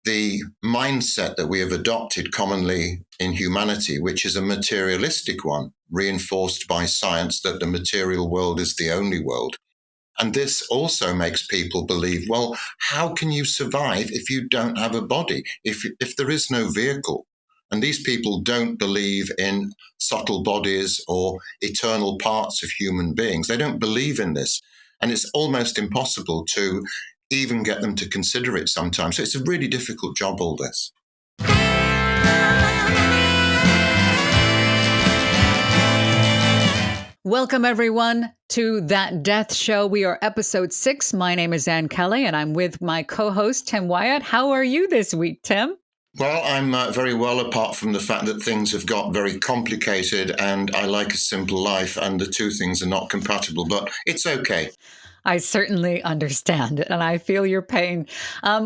the mindset that we have adopted commonly in humanity, which is a materialistic one, reinforced by science that the material world is the only world. And this also makes people believe, well, how can you survive if you don't have a body, if there is no vehicle? And these people don't believe in subtle bodies or eternal parts of human beings. They don't believe in this. And it's almost impossible to even get them to consider it sometimes. So it's a really difficult job, all this. Welcome, everyone, to That Death Show. We are episode 6. My name is Ann Kelly, and I'm with my co-host, Tim Wyatt. How are you this week, Tim? Well, I'm very well, apart from the fact that things have got very complicated and I like a simple life, and the two things are not compatible, but it's okay. I certainly understand, and I feel your pain.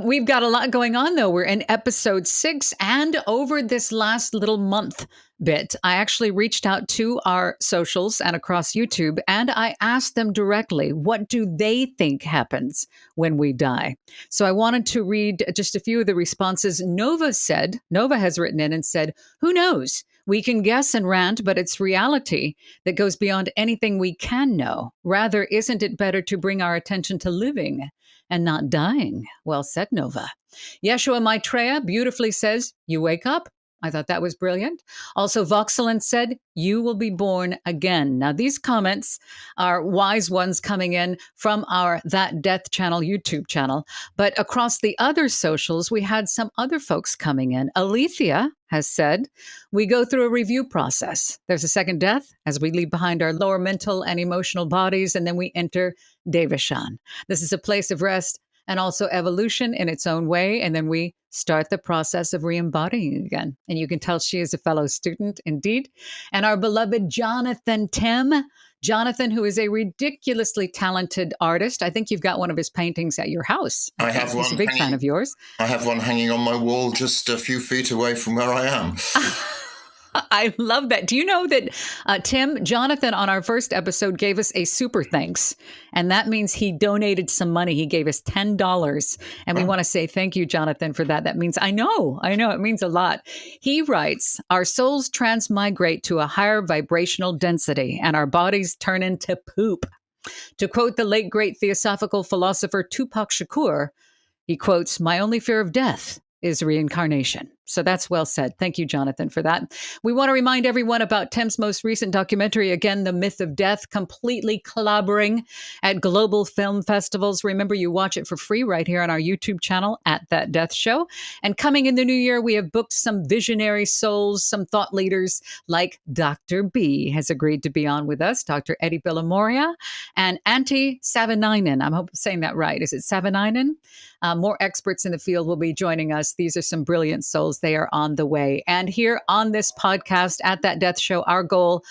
We've got a lot going on, though. We're in episode 6, and over this last little month bit, I actually reached out to our socials and across YouTube, and I asked them directly, what do they think happens when we die? So I wanted to read just a few of the responses. Nova has written in and said, who knows? We can guess and rant, but it's reality that goes beyond anything we can know. Rather, isn't it better to bring our attention to living and not dying? Well said, Nova. Yeshua Maitreya beautifully says, you wake up. I thought that was brilliant. Also, Voxelant said, you will be born again. Now, these comments are wise ones coming in from our That Death channel, YouTube channel. But across the other socials, we had some other folks coming in. Alethea has said, we go through a review process. There's a second death as we leave behind our lower mental and emotional bodies, and then we enter Devachan. This is a place of rest and also evolution in its own way. And then we start the process of re-embodying again. And you can tell she is a fellow student indeed. And our beloved Jonathan Tim, Jonathan, who is a ridiculously talented artist. I think you've got one of his paintings at your house. I have one. He's a big fan of yours. I have one hanging on my wall just a few feet away from where I am. I love that. Do you know that Jonathan on our first episode gave us a super thanks, and that means he donated some money. He gave us $10, and we want to say thank you, Jonathan, for that. That means, I know, it means a lot. He writes, our souls transmigrate to a higher vibrational density, and our bodies turn into poop. To quote the late, great theosophical philosopher Tupac Shakur, he quotes, my only fear of death is reincarnation. So that's well said. Thank you, Jonathan, for that. We want to remind everyone about Tim's most recent documentary, again, The Myth of Death, completely clobbering at global film festivals. Remember, you watch it for free right here on our YouTube channel at That Death Show. And coming in the new year, we have booked some visionary souls, some thought leaders like Dr. B has agreed to be on with us, Dr. Eddie Villamoria, and Antti Savinainen. I'm saying that right. Is it Savinainen? More experts in the field will be joining us. These are some brilliant souls. They are on the way. And here on this podcast at That Death Show, our goal,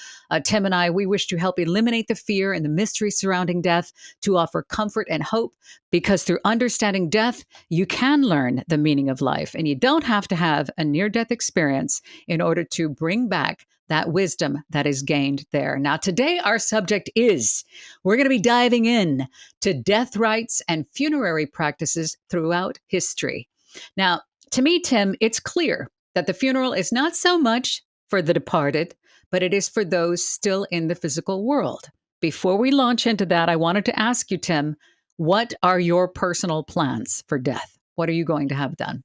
Tim and I, we wish to help eliminate the fear and the mystery surrounding death, to offer comfort and hope, because through understanding death, you can learn the meaning of life. And you don't have to have a near-death experience in order to bring back that wisdom that is gained there. Now, today, our subject is, we're going to be diving in to death rites and funerary practices throughout history. Now, to me, Tim, it's clear that the funeral is not so much for the departed, but it is for those still in the physical world. Before we launch into that, I wanted to ask you, Tim, what are your personal plans for death? What are you going to have done?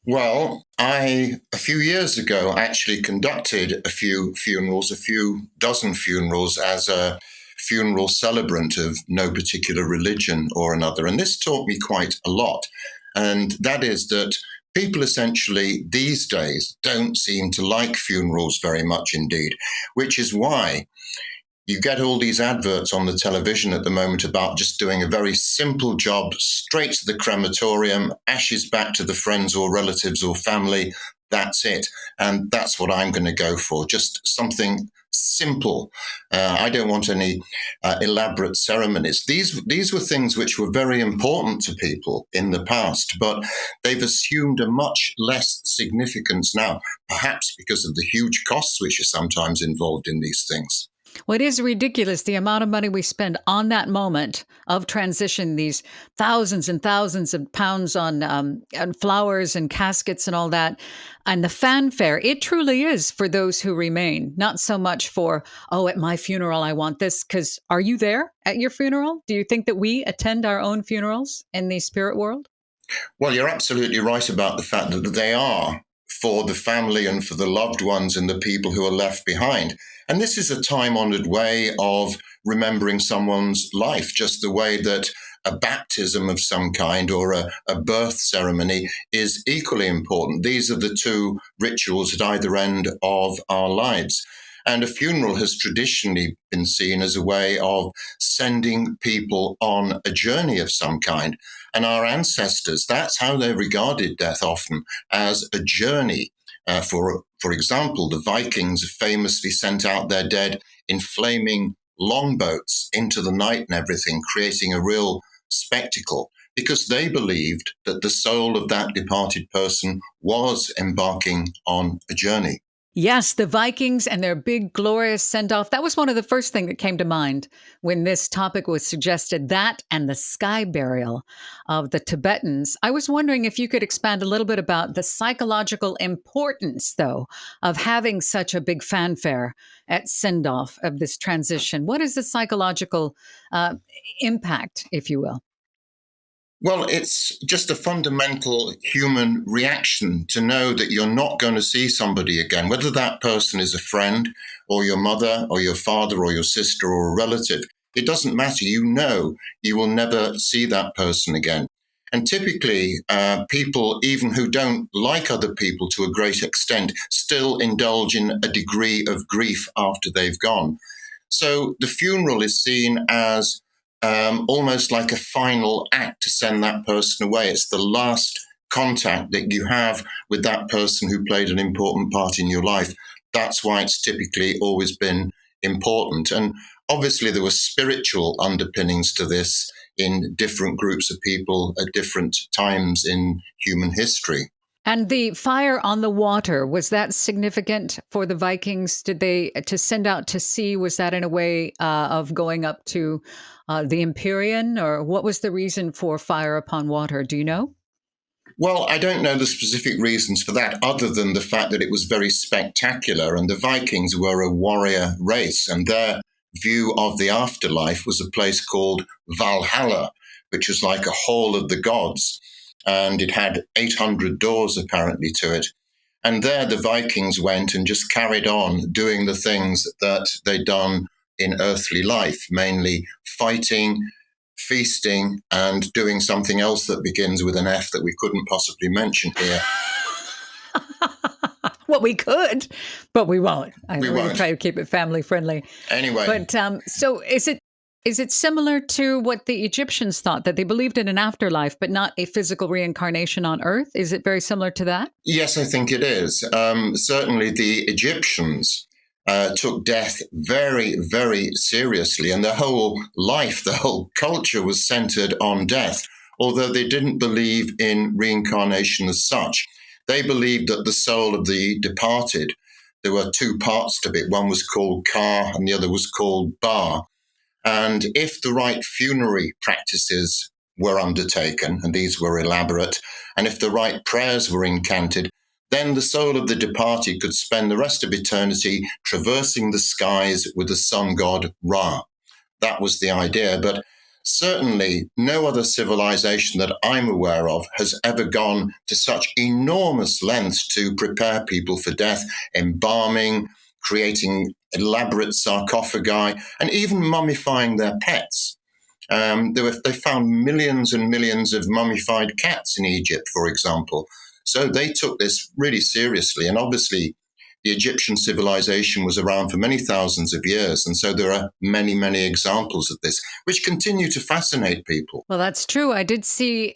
Well, a few years ago, actually conducted a few dozen funerals as a funeral celebrant of no particular religion or another. And this taught me quite a lot. And that is that people essentially these days don't seem to like funerals very much indeed, which is why you get all these adverts on the television at the moment about just doing a very simple job, straight to the crematorium, ashes back to the friends or relatives or family. That's it. And that's what I'm going to go for. Just something simple. I don't want any elaborate ceremonies. These were things which were very important to people in the past, but they've assumed a much less significance now, perhaps because of the huge costs which are sometimes involved in these things. Well, it is ridiculous the amount of money we spend on that moment of transition, these thousands and thousands of pounds on flowers and caskets and all that. And the fanfare, it truly is for those who remain, not so much for, oh, at my funeral, I want this. Because are you there at your funeral? Do you think that we attend our own funerals in the spirit world? Well, you're absolutely right about the fact that they are for the family and for the loved ones and the people who are left behind. And this is a time honored way of remembering someone's life, just the way that a baptism of some kind or a birth ceremony is equally important. These are the two rituals at either end of our lives. And a funeral has traditionally been seen as a way of sending people on a journey of some kind. And our ancestors, that's how they regarded death often, as a journey. For example, the Vikings famously sent out their dead in flaming longboats into the night and everything, creating a real spectacle, because they believed that the soul of that departed person was embarking on a journey. Yes, the Vikings and their big, glorious send off. That was one of the first things that came to mind when this topic was suggested. That and the sky burial of the Tibetans. I was wondering if you could expand a little bit about the psychological importance, though, of having such a big fanfare at send off of this transition. What is the psychological impact, if you will? Well, it's just a fundamental human reaction to know that you're not going to see somebody again, whether that person is a friend or your mother or your father or your sister or a relative. It doesn't matter. You know you will never see that person again. And typically, people, even who don't like other people to a great extent, still indulge in a degree of grief after they've gone. So the funeral is seen as almost like a final act to send that person away. It's the last contact that you have with that person who played an important part in your life. That's why it's typically always been important. And obviously, there were spiritual underpinnings to this in different groups of people at different times in human history. And the fire on the water, was that significant for the Vikings? Did they, to send out to sea, was that in a way of going up to the Empyrean, or what was the reason for fire upon water? Do you know? Well, I don't know the specific reasons for that, other than the fact that it was very spectacular. And the Vikings were a warrior race, and their view of the afterlife was a place called Valhalla, which was like a hall of the gods. And it had 800 doors apparently to it. And there the Vikings went and just carried on doing the things that they'd done in earthly life, mainly fighting, feasting, and doing something else that begins with an F that we couldn't possibly mention here. Well, we could, but we won't. We We're won't. try to keep it family friendly. Anyway. But so is it similar to what the Egyptians thought, that they believed in an afterlife, but not a physical reincarnation on Earth? Is it very similar to that? Yes, I think it is. Certainly the Egyptians took death very, very seriously, and their whole life, the whole culture was centered on death, although they didn't believe in reincarnation as such. They believed that the soul of the departed, there were two parts to it. One was called Ka and the other was called Ba. And if the right funerary practices were undertaken, and these were elaborate, and if the right prayers were incanted, then the soul of the departed could spend the rest of eternity traversing the skies with the sun god Ra. That was the idea. But certainly no other civilization that I'm aware of has ever gone to such enormous lengths to prepare people for death, embalming, creating elaborate sarcophagi, and even mummifying their pets. They found millions and millions of mummified cats in Egypt, for example. So they took this really seriously. And obviously, the Egyptian civilization was around for many thousands of years. And so there are many, many examples of this, which continue to fascinate people. Well, that's true. I did see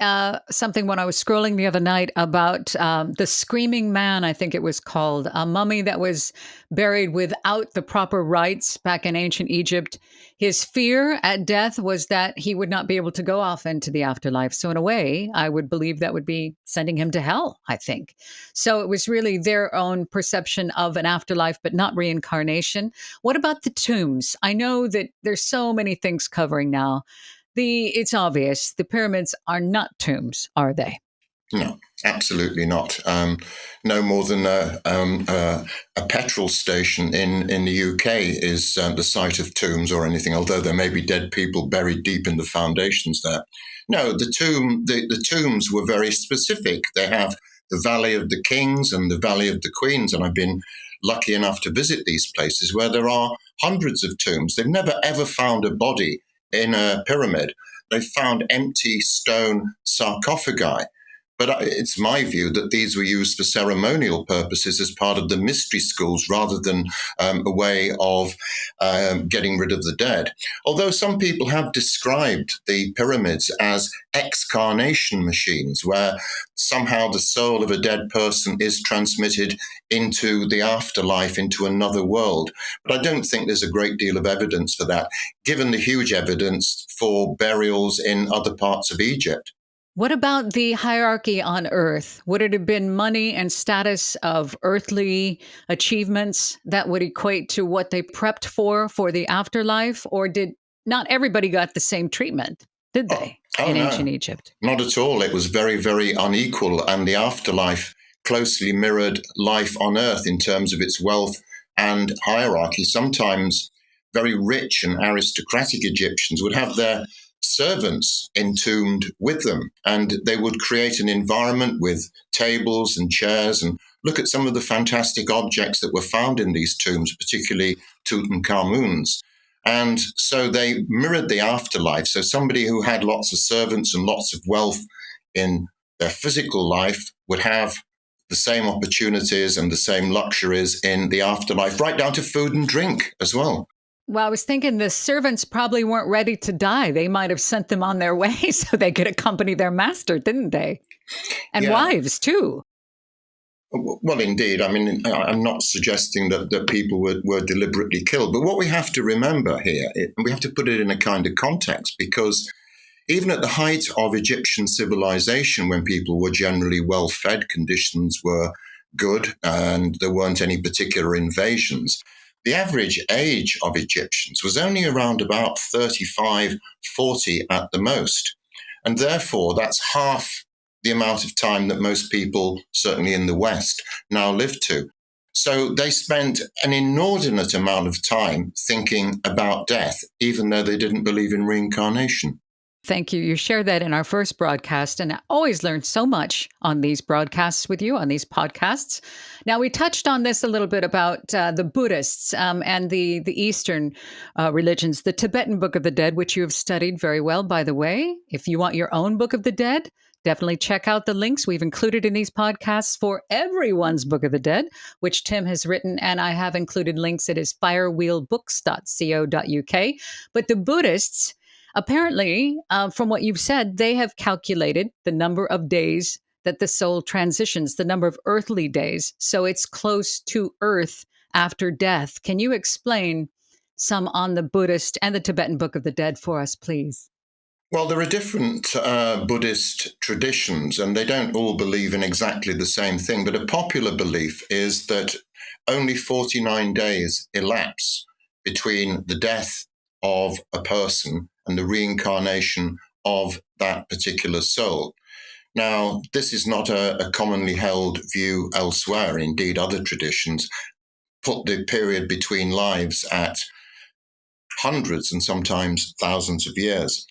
something when I was scrolling the other night about the Screaming Man, I think it was called, a mummy that was buried without the proper rites back in ancient Egypt. His fear at death was that he would not be able to go off into the afterlife. So in a way, I would believe that would be sending him to hell, I think. So it was really their own perception of an afterlife, but not reincarnation. What about the tombs? I know that there's so many things covering now. It's obvious the pyramids are not tombs, are they? No, absolutely not. No more than a petrol station in the UK is the site of tombs or anything, although there may be dead people buried deep in the foundations there. No, the tombs were very specific. They have the Valley of the Kings and the Valley of the Queens, and I've been lucky enough to visit these places where there are hundreds of tombs. They've never ever found a body in a pyramid. They've found empty stone sarcophagi. But it's my view that these were used for ceremonial purposes as part of the mystery schools rather than a way of getting rid of the dead. Although some people have described the pyramids as excarnation machines, where somehow the soul of a dead person is transmitted into the afterlife, into another world. But I don't think there's a great deal of evidence for that, given the huge evidence for burials in other parts of Egypt. What about the hierarchy on Earth? Would it have been money and status of earthly achievements that would equate to what they prepped for the afterlife? Or did not everybody got the same treatment, did they, in ancient No, Egypt? not at all. It was very, very unequal, and the afterlife closely mirrored life on Earth in terms of its wealth and hierarchy. Sometimes very rich and aristocratic Egyptians would have their servants entombed with them, and they would create an environment with tables and chairs. And look at some of the fantastic objects that were found in these tombs, particularly Tutankhamun's. And so they mirrored the afterlife. So somebody who had lots of servants and lots of wealth in their physical life would have the same opportunities and the same luxuries in the afterlife, right down to food and drink as well. Well, I was thinking the servants probably weren't ready to die. They might have sent them on their way so they could accompany their master, didn't they? And Yeah. wives, too. Well, indeed. I mean, I'm not suggesting that people were deliberately killed. But what we have to remember here, we have to put it in a kind of context, because even at the height of Egyptian civilization, when people were generally well-fed, conditions were good, and there weren't any particular invasions, the average age of Egyptians was only around about 35, 40 at the most. And therefore, that's half the amount of time that most people, certainly in the West, now live to. So they spent an inordinate amount of time thinking about death, even though they didn't believe in reincarnation. Thank you. You shared that in our first broadcast, and I always learn so much on these broadcasts with you, on these podcasts. Now, we touched on this a little bit about the Buddhists and the Eastern religions, the Tibetan Book of the Dead, which you have studied very well, by the way. If you want your own Book of the Dead, definitely check out the links we've included in these podcasts for everyone's Book of the Dead, which Tim has written, and I have included links at his firewheelbooks.co.uk. But the Buddhists, apparently, from what you've said, they have calculated the number of days that the soul transitions, the number of earthly days. So it's close to Earth after death. Can you explain some on the Buddhist and the Tibetan Book of the Dead for us, please? Well, there are different Buddhist traditions, and they don't all believe in exactly the same thing. But a popular belief is that only 49 days elapse between the death of a person and the reincarnation of that particular soul. Now, this is not a commonly held view elsewhere. Indeed, other traditions put the period between lives at hundreds and sometimes thousands of years.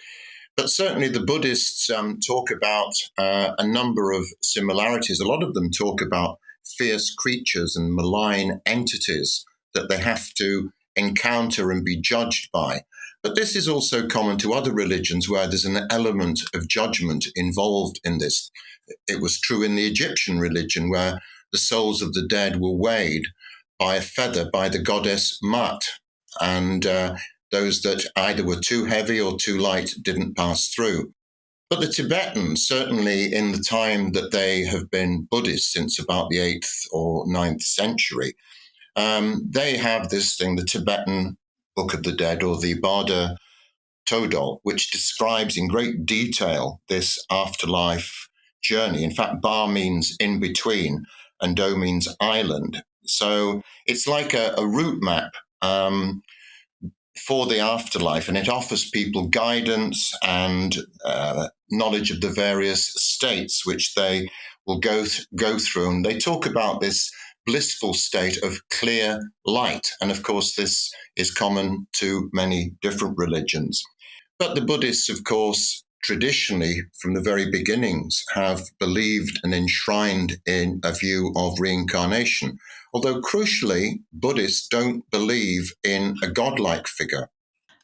But certainly the Buddhists talk about a number of similarities. A lot of them talk about fierce creatures and malign entities that they have to encounter and be judged by. But this is also common to other religions where there's an element of judgment involved in this. It was true in the Egyptian religion, where the souls of the dead were weighed by a feather by the goddess Mut, and those that either were too heavy or too light didn't pass through. But the Tibetans, certainly in the time that they have been Buddhist since about the 8th or 9th century, they have this thing, the Tibetan Book of the Dead, or the Barda Todol, which describes in great detail this afterlife journey. In fact, Bar means in between and Do means island. So it's like a route map for the afterlife, and it offers people guidance and knowledge of the various states which they will go through. And they talk about this blissful state of clear light. And of course, this is common to many different religions. But the Buddhists, of course, traditionally, from the very beginnings, have believed and enshrined in a view of reincarnation. Although, crucially, Buddhists don't believe in a godlike figure.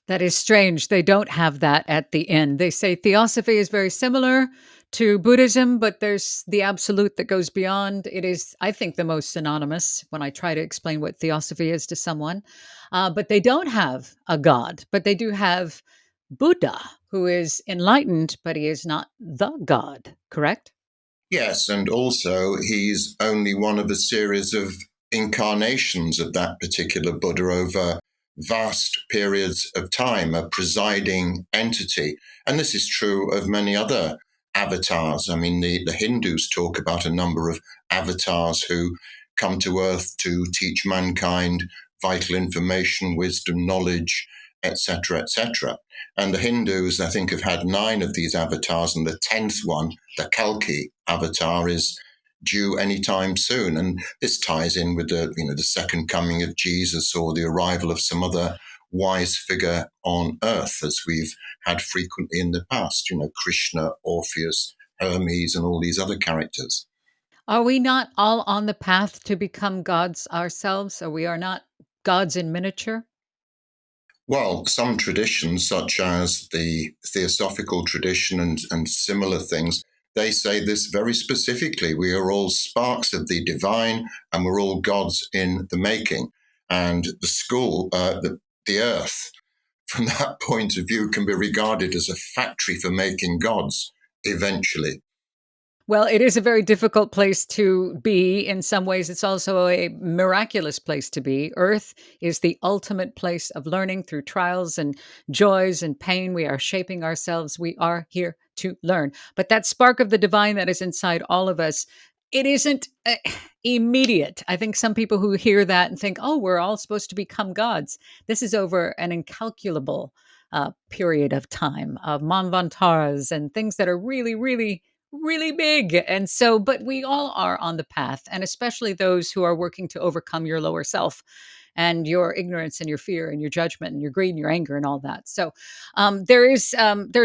That is strange. They don't have that at the end. They say Theosophy is very similar to Buddhism, but there's the absolute that goes beyond. It is, I think, the most synonymous when I try to explain what Theosophy is to someone. But they don't have a God, but they do have Buddha, who is enlightened, but he is not the God, correct? Yes, and also he's only one of a series of incarnations of that particular Buddha over vast periods of time, a presiding entity. And this is true of many other avatars. I mean, the Hindus talk about a number of avatars who come to Earth to teach mankind vital information, wisdom, knowledge, etc., etc. And the Hindus, I think, have had 9 of these avatars, and the 10th one, the Kalki avatar, is due anytime soon. And this ties in with the second coming of Jesus or the arrival of some other wise figure on earth, as we've had frequently in the past. Krishna, Orpheus, Hermes, and all these other characters. Are we not all on the path to become gods ourselves? Or we are not gods in miniature? Well, some traditions, such as the Theosophical tradition and similar things, they say this very specifically. We are all sparks of the divine, and we're all gods in the making. And the earth, from that point of view, can be regarded as a factory for making gods eventually. Well, it is a very difficult place to be. In some ways, it's also a miraculous place to be. Earth is the ultimate place of learning through trials and joys and pain. We are shaping ourselves. We are here to learn. But that spark of the divine that is inside all of us, it isn't immediate. I think some people who hear that and think, oh, we're all supposed to become gods. This is over an incalculable period of time, of manvantaras and things that are really, really really big. And so, but we all are on the path, and especially those who are working to overcome your lower self and your ignorance and your fear and your judgment and your greed and your anger and all that. So there's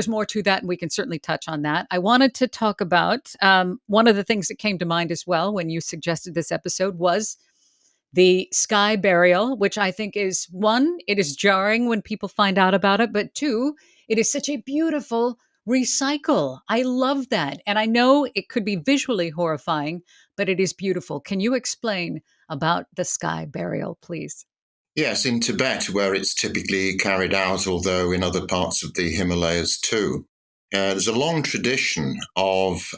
more to that, and we can certainly touch on that. I wanted to talk about one of the things that came to mind as well when you suggested this episode was the sky burial, which I think is one, it is jarring when people find out about it, but two, it is such a beautiful recycle. I love that. And I know it could be visually horrifying, but it is beautiful. Can you explain about the sky burial, please? Yes, in Tibet, where it's typically carried out, although in other parts of the Himalayas too, there's a long tradition of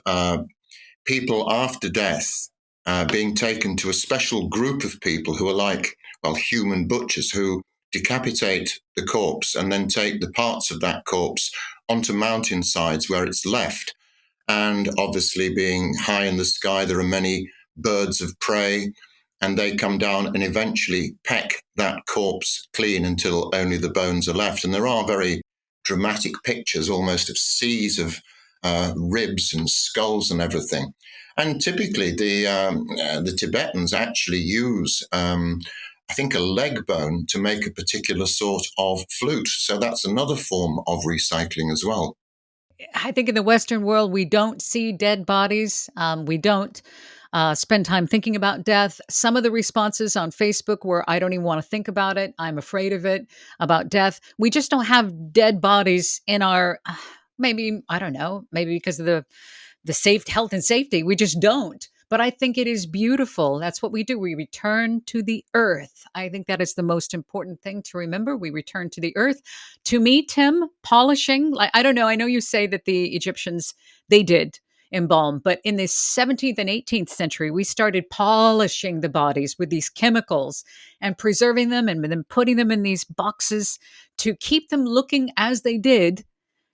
people after death being taken to a special group of people who are like, well, human butchers who decapitate the corpse and then take the parts of that corpse onto mountainsides where it's left. And obviously, being high in the sky, there are many birds of prey, and they come down and eventually peck that corpse clean until only the bones are left. And there are very dramatic pictures, almost of seas of ribs and skulls and everything. And typically, the Tibetans actually use, I think, a leg bone to make a particular sort of flute. So that's another form of recycling as well. I think in the Western world, we don't see dead bodies. We don't spend time thinking about death. Some of the responses on Facebook were, I don't even want to think about it. I'm afraid of it, about death. We just don't have dead bodies in our, maybe, I don't know, maybe because of the safe health and safety. We just don't. But I think it is beautiful. That's what we do. We return to the earth. I think that is the most important thing to remember. We return to the earth. To me, Tim, polishing, like, I don't know. I know you say that the Egyptians, they did embalm, but in the 17th and 18th century, we started polishing the bodies with these chemicals and preserving them and then putting them in these boxes to keep them looking as they did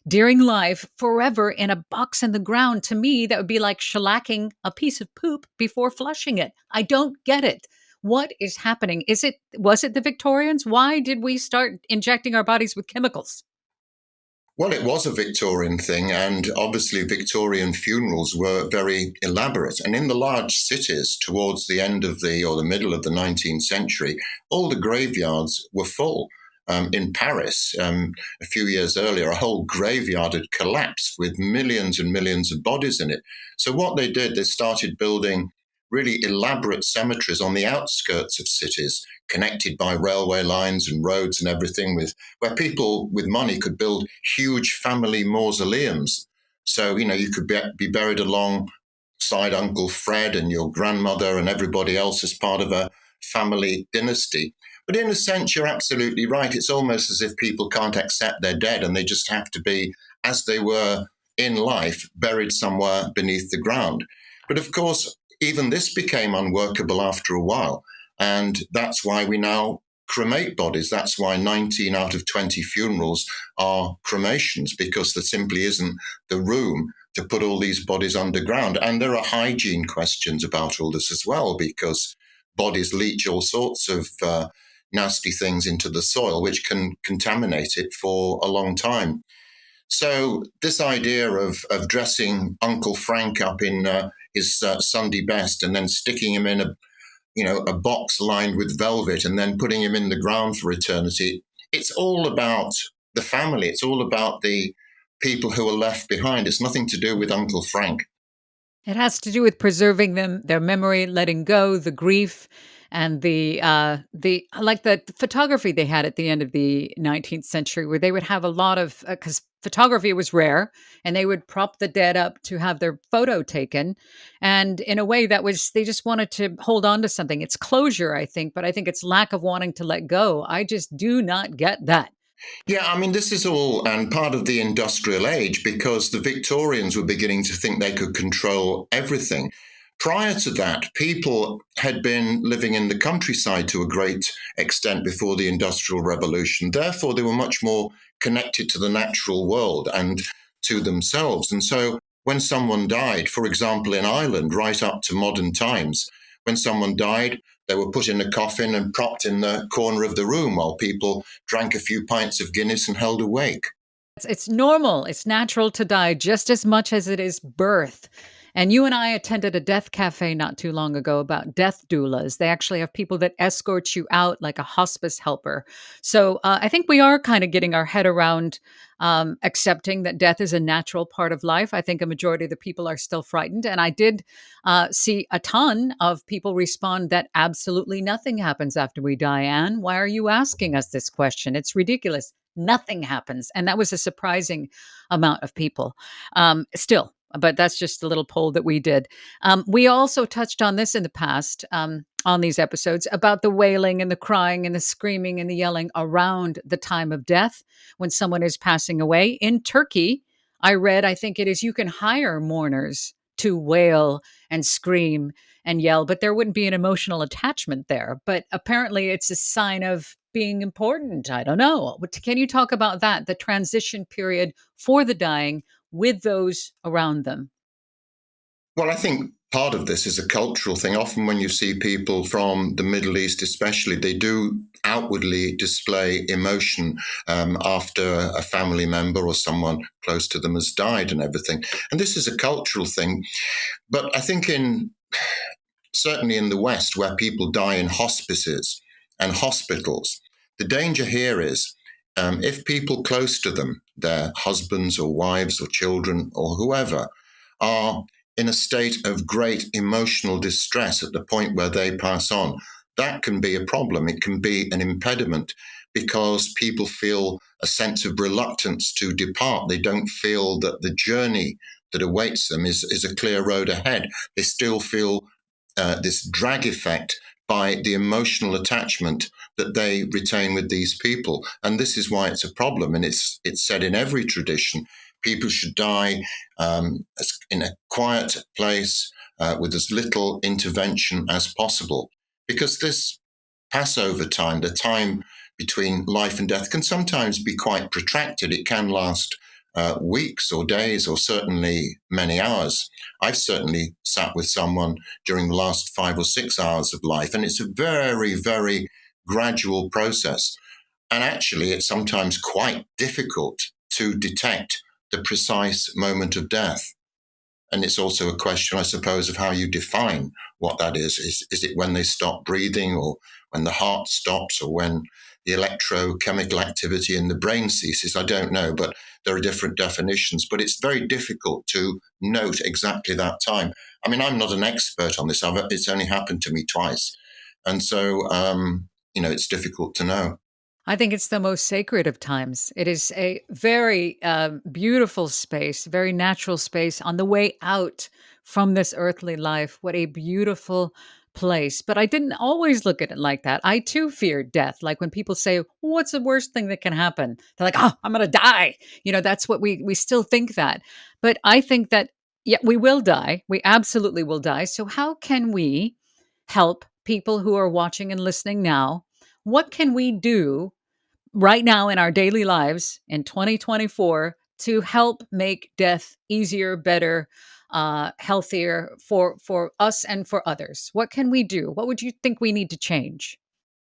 during life forever in a box in the ground. To me, that would be like shellacking a piece of poop before flushing it. I don't get it. What is happening? Was it the Victorians? Why did we start injecting our bodies with chemicals? Well, it was a Victorian thing, and obviously Victorian funerals were very elaborate. And in the large cities towards the end of the middle of the 19th century, all the graveyards were full. In Paris, a few years earlier, a whole graveyard had collapsed with millions and millions of bodies in it. So what they did, they started building really elaborate cemeteries on the outskirts of cities, connected by railway lines and roads and everything, where people with money could build huge family mausoleums. So, you could be buried alongside Uncle Fred and your grandmother and everybody else as part of a family dynasty. But in a sense, you're absolutely right. It's almost as if people can't accept they're dead and they just have to be, as they were in life, buried somewhere beneath the ground. But of course, even this became unworkable after a while. And that's why we now cremate bodies. That's why 19 out of 20 funerals are cremations, because there simply isn't the room to put all these bodies underground. And there are hygiene questions about all this as well, because bodies leach all sorts of nasty things into the soil, which can contaminate it for a long time. So this idea of dressing Uncle Frank up in his Sunday best and then sticking him in a box lined with velvet and then putting him in the ground for eternity, it's all about the family. It's all about the people who are left behind. It's nothing to do with Uncle Frank. It has to do with preserving their memory, letting go, the grief, and the like the photography they had at the end of the 19th century, where they would have a lot of because photography was rare, and they would prop the dead up to have their photo taken, and in a way that was they just wanted to hold on to something. It's closure, I think, but I think it's lack of wanting to let go. I just do not get that. Yeah, I mean, this is all and part of the industrial age, because the Victorians were beginning to think they could control everything. Prior to that, people had been living in the countryside to a great extent before the Industrial Revolution. Therefore, they were much more connected to the natural world and to themselves. And so when someone died, for example, in Ireland, right up to modern times, when someone died, they were put in a coffin and propped in the corner of the room while people drank a few pints of Guinness and held awake. It's normal. It's natural to die just as much as it is birth. And you and I attended a death cafe not too long ago about death doulas. They actually have people that escort you out like a hospice helper. So I think we are kind of getting our head around accepting that death is a natural part of life. I think a majority of the people are still frightened. And I did see a ton of people respond that absolutely nothing happens after we die. Anne, why are you asking us this question? It's ridiculous. Nothing happens. And that was a surprising amount of people. Still, but that's just a little poll that we did. We also touched on this in the past on these episodes about the wailing and the crying and the screaming and the yelling around the time of death when someone is passing away. In Turkey, I read, I think it is, you can hire mourners to wail and scream and yell, but there wouldn't be an emotional attachment there. But apparently, it's a sign of being important. I don't know. Can you talk about that, the transition period for the dying with those around them? Well, I think part of this is a cultural thing. Often, when you see people from the Middle East, especially, they do outwardly display emotion after a family member or someone close to them has died and everything. And this is a cultural thing. But I think certainly in the West, where people die in hospices and hospitals, the danger here is if people close to them, their husbands or wives or children or whoever, are in a state of great emotional distress at the point where they pass on, that can be a problem. It can be an impediment because people feel a sense of reluctance to depart. They don't feel that the journey that awaits them is a clear road ahead. They still feel this drag effect by the emotional attachment that they retain with these people. And this is why it's a problem. And it's said in every tradition, people should die in a quiet place with as little intervention as possible. Because this Passover time, the time between life and death, can sometimes be quite protracted. It can last weeks or days or certainly many hours. I've certainly sat with someone during the last 5 or 6 hours of life, and it's a very, very gradual process. And actually, it's sometimes quite difficult to detect the precise moment of death. And it's also a question, I suppose, of how you define what that is. Is it when they stop breathing, or when the heart stops, or when the electrochemical activity in the brain ceases? I don't know, but there are different definitions. But it's very difficult to note exactly that time. I mean, I'm not an expert on this. It's only happened to me twice. And so, it's difficult to know. I think it's the most sacred of times. It is a very beautiful space, very natural space on the way out from this earthly life. What a beautiful place. But I didn't always look at it like that. I too feared death. Like when people say, "What's the worst thing that can happen?" They're like, "Oh, I'm going to die." That's what we still think that. But I think that, yeah, we will die. We absolutely will die. So how can we help people who are watching and listening now? What can we do right now in our daily lives in 2024 to help make death easier, better, healthier for us and for others? What can we do? What would you think we need to change?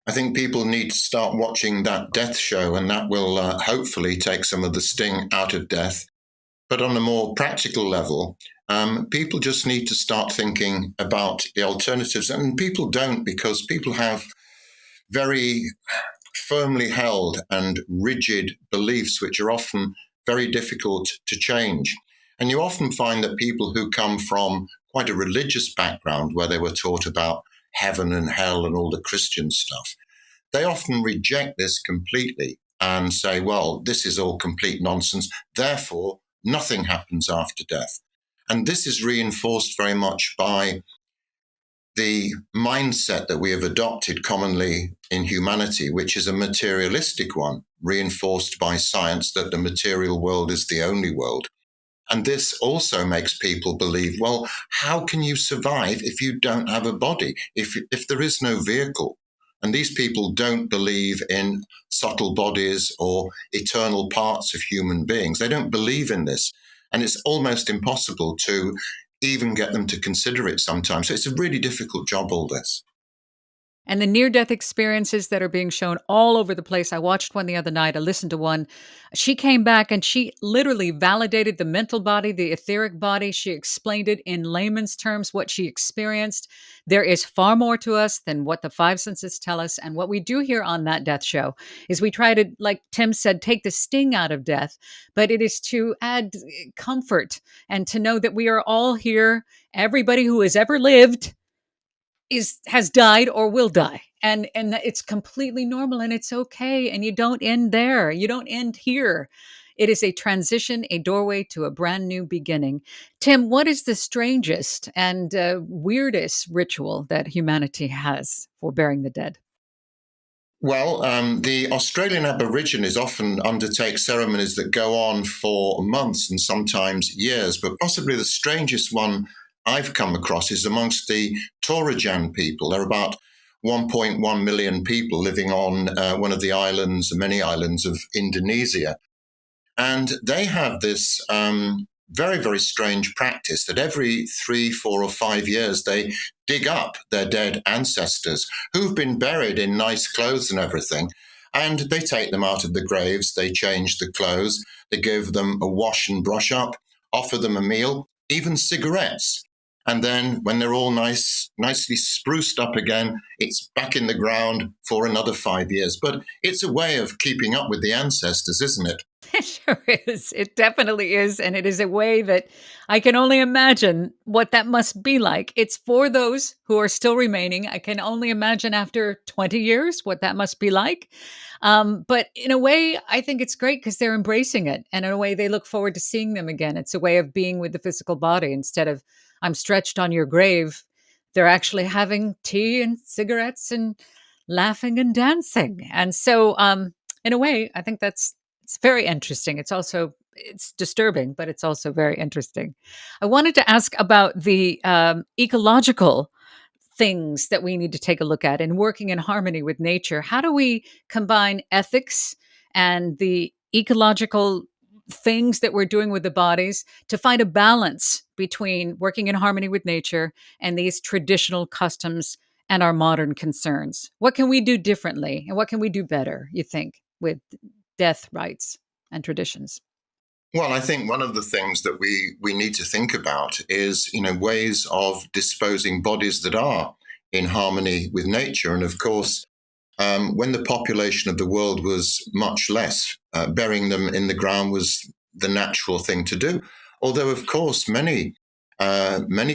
I think people need to start watching that death show, and that will hopefully take some of the sting out of death. But on a more practical level, people just need to start thinking about the alternatives. And people don't, because people have very firmly held and rigid beliefs, which are often very difficult to change. And you often find that people who come from quite a religious background, where they were taught about heaven and hell and all the Christian stuff, they often reject this completely and say, well, this is all complete nonsense. Therefore, nothing happens after death. And this is reinforced very much by the mindset that we have adopted commonly in humanity, which is a materialistic one, reinforced by science that the material world is the only world. And this also makes people believe, well, how can you survive if you don't have a body, if there is no vehicle? And these people don't believe in subtle bodies or eternal parts of human beings. They don't believe in this. And it's almost impossible to even get them to consider it sometimes. So it's a really difficult job, all this. And the near death experiences that are being shown all over the place. I watched one the other night. I listened to one. She came back and she literally validated the mental body, the etheric body. She explained it in layman's terms, what she experienced. There is far more to us than what the five senses tell us. And what we do here on that death show is we try to, like Tim said, take the sting out of death, but it is to add comfort and to know that we are all here. Everybody who has ever lived has died or will die, and it's completely normal and it's okay, and you don't end there, you don't end here. It is a transition, a doorway to a brand new beginning. Tim, what is the strangest and weirdest ritual that humanity has for burying the dead? Well, the Australian Aborigines often undertake ceremonies that go on for months and sometimes years, but possibly the strangest one I've come across is amongst the Torajan people. There are about 1.1 million people living on one of the islands, many islands of Indonesia. And they have this very, very strange practice that every 3, 4, or 5 years they dig up their dead ancestors who've been buried in nice clothes and everything. And they take them out of the graves, they change the clothes, they give them a wash and brush up, offer them a meal, even cigarettes. And then when they're all nicely spruced up again, it's back in the ground for another 5 years. But it's a way of keeping up with the ancestors, isn't it? It sure is. It definitely is. And it is a way that I can only imagine what that must be like. It's for those who are still remaining. I can only imagine after 20 years what that must be like. But in a way, I think it's great because they're embracing it. And in a way, they look forward to seeing them again. It's a way of being with the physical body instead of I'm stretched on your grave. They're actually having tea and cigarettes and laughing and dancing. And so, in a way, I think it's very interesting. It's disturbing, but it's also very interesting. I wanted to ask about the ecological things that we need to take a look at in working in harmony with nature. How do we combine ethics and the ecological things that we're doing with the bodies to find a balance between working in harmony with nature and these traditional customs and our modern concerns. What can we do differently and what can we do better, you think, with death rites and traditions? Well, I think one of the things that we need to think about is, ways of disposing bodies that are in harmony with nature. And of course, when the population of the world was much less, burying them in the ground was the natural thing to do. Although, of course, many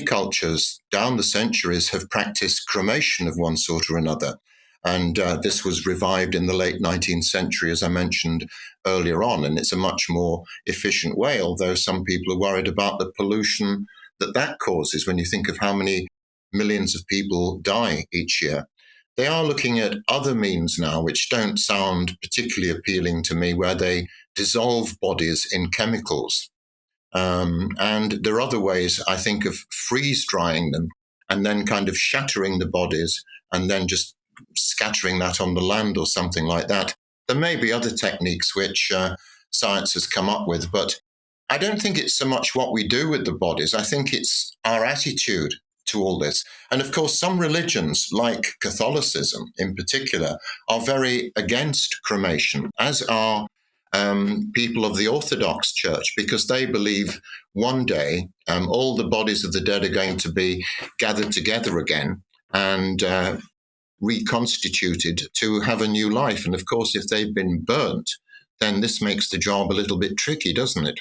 cultures down the centuries have practiced cremation of one sort or another. And this was revived in the late 19th century, as I mentioned earlier on. And it's a much more efficient way, although some people are worried about the pollution that causes when you think of how many millions of people die each year. They are looking at other means now, which don't sound particularly appealing to me, where they dissolve bodies in chemicals. And there are other ways, I think, of freeze drying them and then kind of shattering the bodies and then just scattering that on the land or something like that. There may be other techniques which science has come up with, but I don't think it's so much what we do with the bodies. I think it's our attitude to all this. And of course, some religions, like Catholicism in particular, are very against cremation, as are people of the Orthodox Church, because they believe one day all the bodies of the dead are going to be gathered together again and reconstituted to have a new life. And of course, if they've been burnt, then this makes the job a little bit tricky, doesn't it?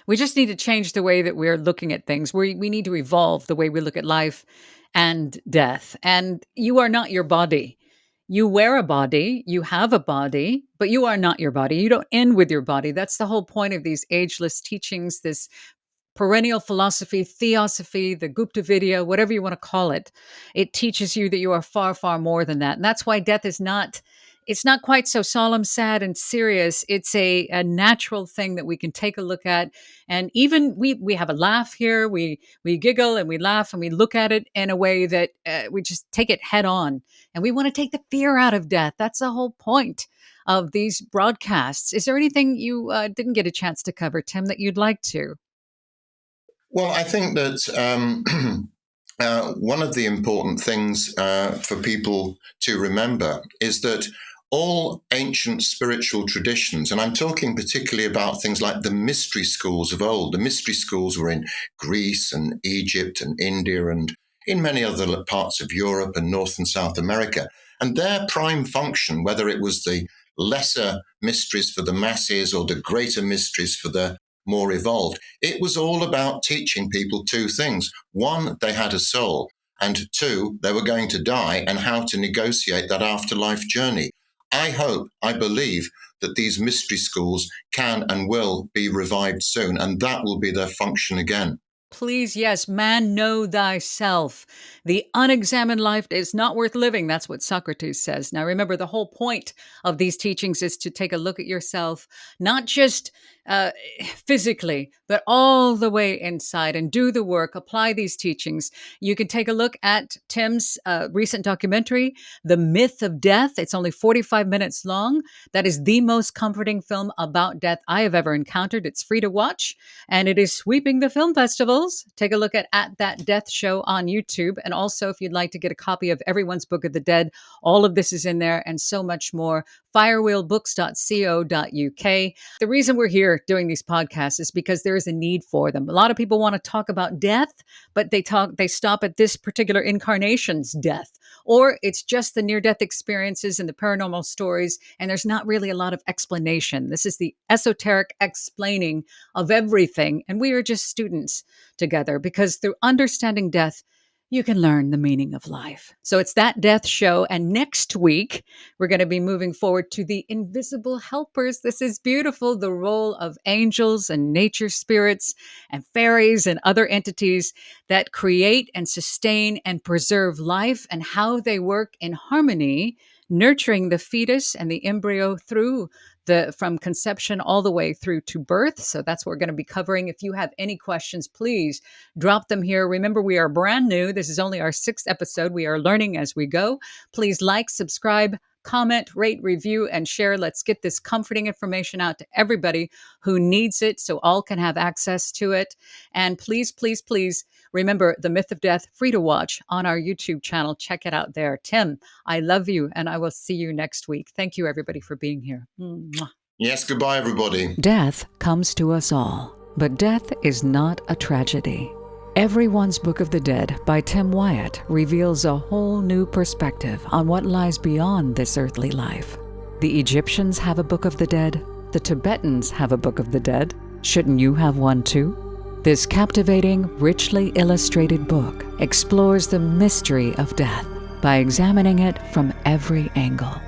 We just need to change the way that we're looking at things. We need to evolve the way we look at life and death. And you are not your body. You wear a body, you have a body, but you are not your body. You don't end with your body. That's the whole point of these ageless teachings, this perennial philosophy, theosophy, the Gupta video, whatever you want to call it. It teaches you that you are far, far more than that. And that's why death is not, it's not quite so solemn, sad, and serious. It's a natural thing that we can take a look at. And even we have a laugh here. We giggle and we laugh and we look at it in a way that we just take it head on. And we want to take the fear out of death. That's the whole point of these broadcasts. Is there anything you didn't get a chance to cover, Tim, that you'd like to? Well, I think that one of the important things for people to remember is that all ancient spiritual traditions, and I'm talking particularly about things like the mystery schools of old. The mystery schools were in Greece and Egypt and India and in many other parts of Europe and North and South America. And their prime function, whether it was the lesser mysteries for the masses or the greater mysteries for the more evolved, it was all about teaching people two things. One, they had a soul, and two, they were going to die and how to negotiate that afterlife journey. I hope, I believe that these mystery schools can and will be revived soon, and that will be their function again. Please, yes, man, know thyself. The unexamined life is not worth living. That's what Socrates says. Now, remember, the whole point of these teachings is to take a look at yourself, not just uh, physically, but all the way inside and do the work, apply these teachings. You can take a look at Tim's recent documentary, The Myth of Death. It's only 45 minutes long. That is the most comforting film about death I have ever encountered. It's free to watch, and it is sweeping the film festivals. Take a look at That Death Show on YouTube. And also, if you'd like to get a copy of Everyone's Book of the Dead, all of this is in there and so much more. firewheelbooks.co.uk. The reason we're here doing these podcasts is because there is a need for them. A lot of people want to talk about death, but they stop at this particular incarnation's death, or it's just the near-death experiences and the paranormal stories, and there's not really a lot of explanation. This is the esoteric explaining of everything, and we are just students together, because through understanding death, you can learn the meaning of life. So it's That Death Show. And next week, we're going to be moving forward to the invisible helpers. This is beautiful. The role of angels and nature spirits and fairies and other entities that create and sustain and preserve life, and how they work in harmony, nurturing the fetus and the embryo through from conception all the way through to birth. So that's what we're going to be covering. If you have any questions, please drop them here. Remember, we are brand new. This is only our 6th episode. We are learning as we go. Please like, subscribe, comment, rate, review, and share. Let's get this comforting information out to everybody who needs it so all can have access to it. And please, please, please remember The Myth of Death, free to watch on our YouTube channel. Check it out there. Tim, I love you, and I will see you next week. Thank you, everybody, for being here. Mwah. Yes, goodbye, everybody. Death comes to us all, but death is not a tragedy. Everyone's Book of the Dead by Tim Wyatt reveals a whole new perspective on what lies beyond this earthly life. The Egyptians have a Book of the Dead. The Tibetans have a Book of the Dead. Shouldn't you have one too? This captivating, richly illustrated book explores the mystery of death by examining it from every angle,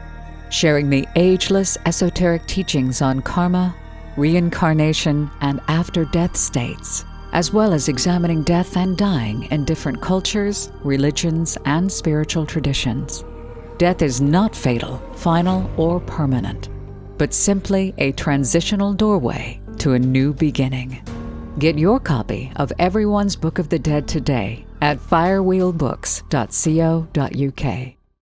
sharing the ageless esoteric teachings on karma, reincarnation, and after-death states, as well as examining death and dying in different cultures, religions, and spiritual traditions. Death is not fatal, final, or permanent, but simply a transitional doorway to a new beginning. Get your copy of Everyone's Book of the Dead today at firewheelbooks.co.uk.